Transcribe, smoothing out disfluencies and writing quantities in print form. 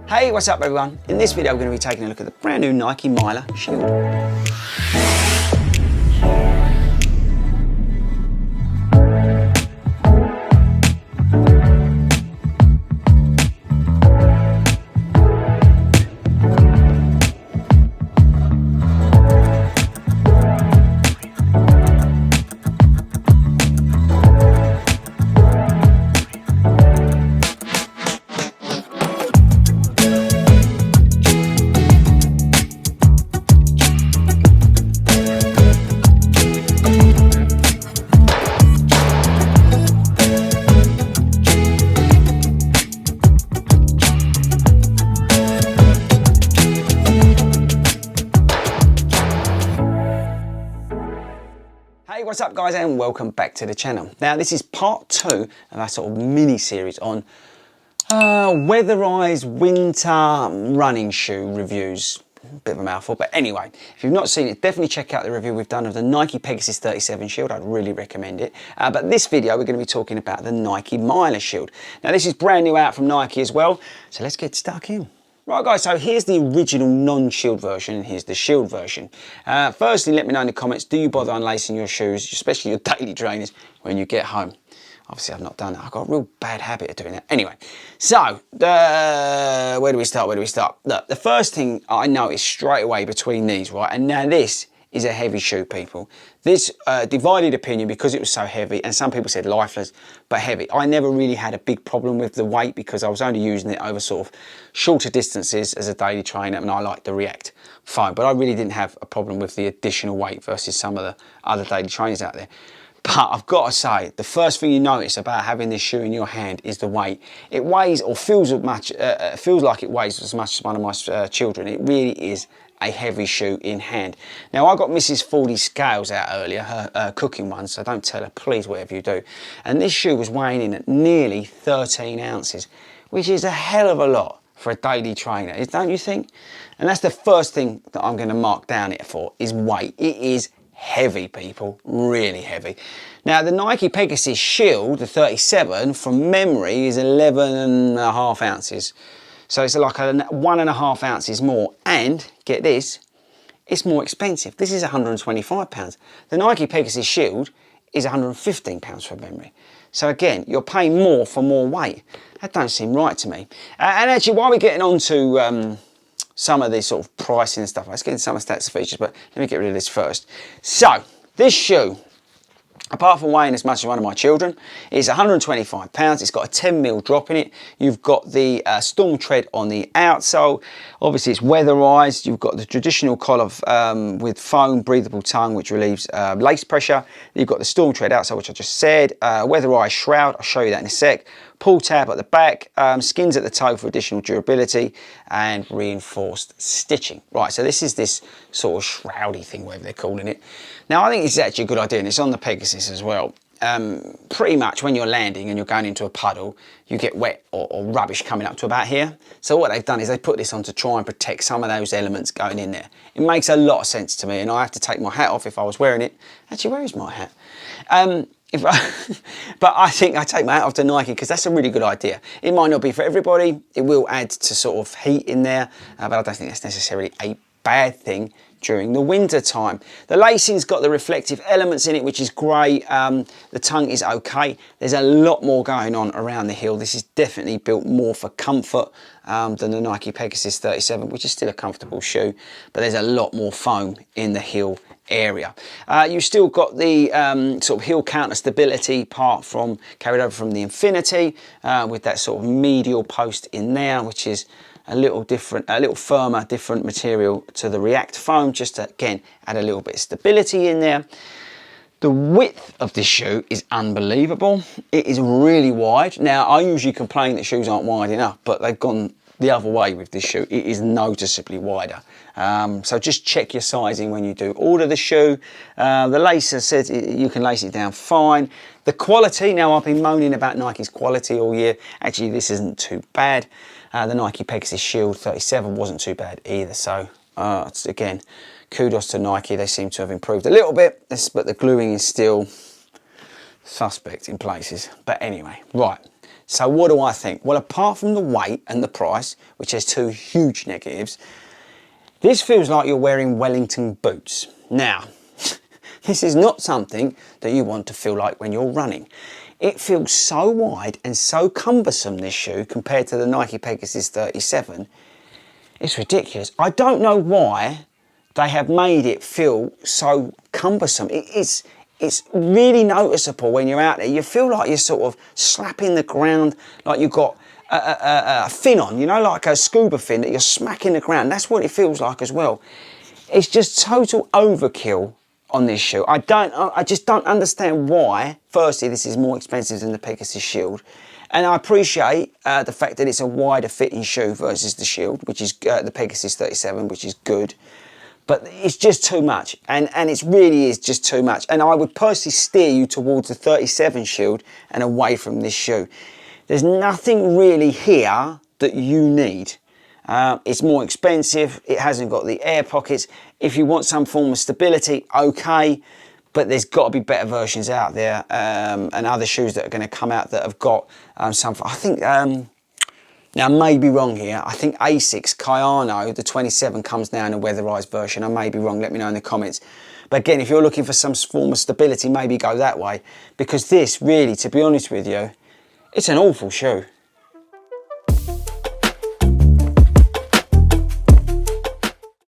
Hey, what's up everyone? In this video we're going to be taking a look at the brand new Nike Miler Shield. Hey, what's up guys, and welcome back to the channel. Now this is part 2 of our sort of mini series on weatherized winter running shoe reviews. Bit of a mouthful, but anyway, if you've not seen it, definitely check out the review we've done of the Nike Pegasus 37 Shield. I'd really recommend it. But this video we're going to be talking about the Nike Miler Shield. Now this is brand new out from Nike as well, so let's get stuck in. Right guys, so here's the original non-shield version and here's the shield version. Firstly, let me know in the comments, do you bother unlacing your shoes, especially your daily trainers, when you get home? Obviously I've not done that, I've got a real bad habit of doing that. Anyway, so where do we start, Look, the first thing I noticed straight away between these, right, and now this is a heavy shoe, people. This divided opinion because it was so heavy, and some people said lifeless, but heavy. I never really had a big problem with the weight because I was only using it over sort of shorter distances as a daily trainer, and I like the React foam, but I really didn't have a problem with the additional weight versus some of the other daily trainers out there. But I've got to say, the first thing you notice about having this shoe in your hand is the weight. It weighs, or feels like it weighs as much as one of my children. It really is a heavy shoe in hand. Now I got Mrs. Fordy's scales out earlier, her cooking ones, so don't tell her, please, whatever you do. And this shoe was weighing in at nearly 13 ounces, which is a hell of a lot for a daily trainer, don't you think? And that's the first thing that I'm going to mark down it for, is weight. It is heavy, people, really heavy. Now the Nike Pegasus Shield, the 37, from memory is 11.5 ounces. So it's like 1.5 ounces more, and get this, it's more expensive. This is £125. The Nike Pegasus Shield is £115 from memory. So again, you're paying more for more weight. That don't seem right to me. And actually, while we're getting on to some of these sort of pricing and stuff, let's get into some of the stats and features, but let me get rid of this first. So this shoe, apart from weighing as much as one of my children, is £125. It's got a 10mm drop in it. You've got the Storm Tread on the outsole. Obviously it's weatherized. You've got the traditional collar with foam, breathable tongue, which relieves lace pressure. You've got the Storm Tread outsole, which I just said. Weatherized shroud, I'll show you that in a sec. Pull tab at the back, skins at the toe for additional durability, and reinforced stitching. Right, so this is this sort of shroudy thing, whatever they're calling it. Now I think this is actually a good idea, and it's on the Pegasus as well. Pretty much when you're landing and you're going into a puddle, you get wet or rubbish coming up to about here. So what they've done is they put this on to try and protect some of those elements going in there. It makes a lot of sense to me, and I have to take my hat off if I was wearing it. Actually, where is my hat? But I think I take my hat off to Nike because that's a really good idea. It might not be for everybody. It will add to sort of heat in there, but I don't think that's necessarily a bad thing during the winter time. The lacing's got the reflective elements in it, which is great. The tongue is okay. There's a lot more going on around the heel. This is definitely built more for comfort than the Nike Pegasus 37, which is still a comfortable shoe, but there's a lot more foam in the heel area. You still got the sort of heel counter stability part from carried over from the Infinity, with that sort of medial post in there, which is a little different, a little firmer, different material to the React foam, just to, again, add a little bit of stability in there. The width of this shoe is unbelievable. It is really wide. Now, I usually complain that shoes aren't wide enough, but they've gone the other way with this shoe. It is noticeably wider. So just check your sizing when you do order the shoe. The lacer says you can lace it down fine. The quality, now I've been moaning about Nike's quality all year. Actually, this isn't too bad. The Nike Pegasus Shield 37 wasn't too bad either. So again, kudos to Nike. They seem to have improved a little bit, but the gluing is still suspect in places. But anyway, right. So what do I think? Well, apart from the weight and the price, which has two huge negatives, this feels like you're wearing Wellington boots. Now, this is not something that you want to feel like when you're running. It feels so wide and so cumbersome, this shoe, compared to the Nike Pegasus 37. It's ridiculous. I don't know why they have made it feel so cumbersome. It's really noticeable when you're out there. You feel like you're sort of slapping the ground, like you've got a fin on, you know, like a scuba fin that you're smacking the ground. That's what it feels like as well. It's just total overkill on this shoe. I just don't understand why. Firstly, this is more expensive than the Pegasus Shield. And I appreciate the fact that it's a wider fitting shoe versus the Shield, which is the Pegasus 37, which is good. But it's just too much, and it really is just too much. And I would personally steer you towards the 37 Shield and away from this shoe. There's nothing really here that you need. It's more expensive, it hasn't got the air pockets. If you want some form of stability, okay, but there's got to be better versions out there, and other shoes that are going to come out that have got some, I think, now I may be wrong here, I think Asics Kayano, the 27 comes now in a weatherized version. I may be wrong, let me know in the comments. But again, if you're looking for some form of stability, maybe go that way, because this really, to be honest with you, it's an awful shoe.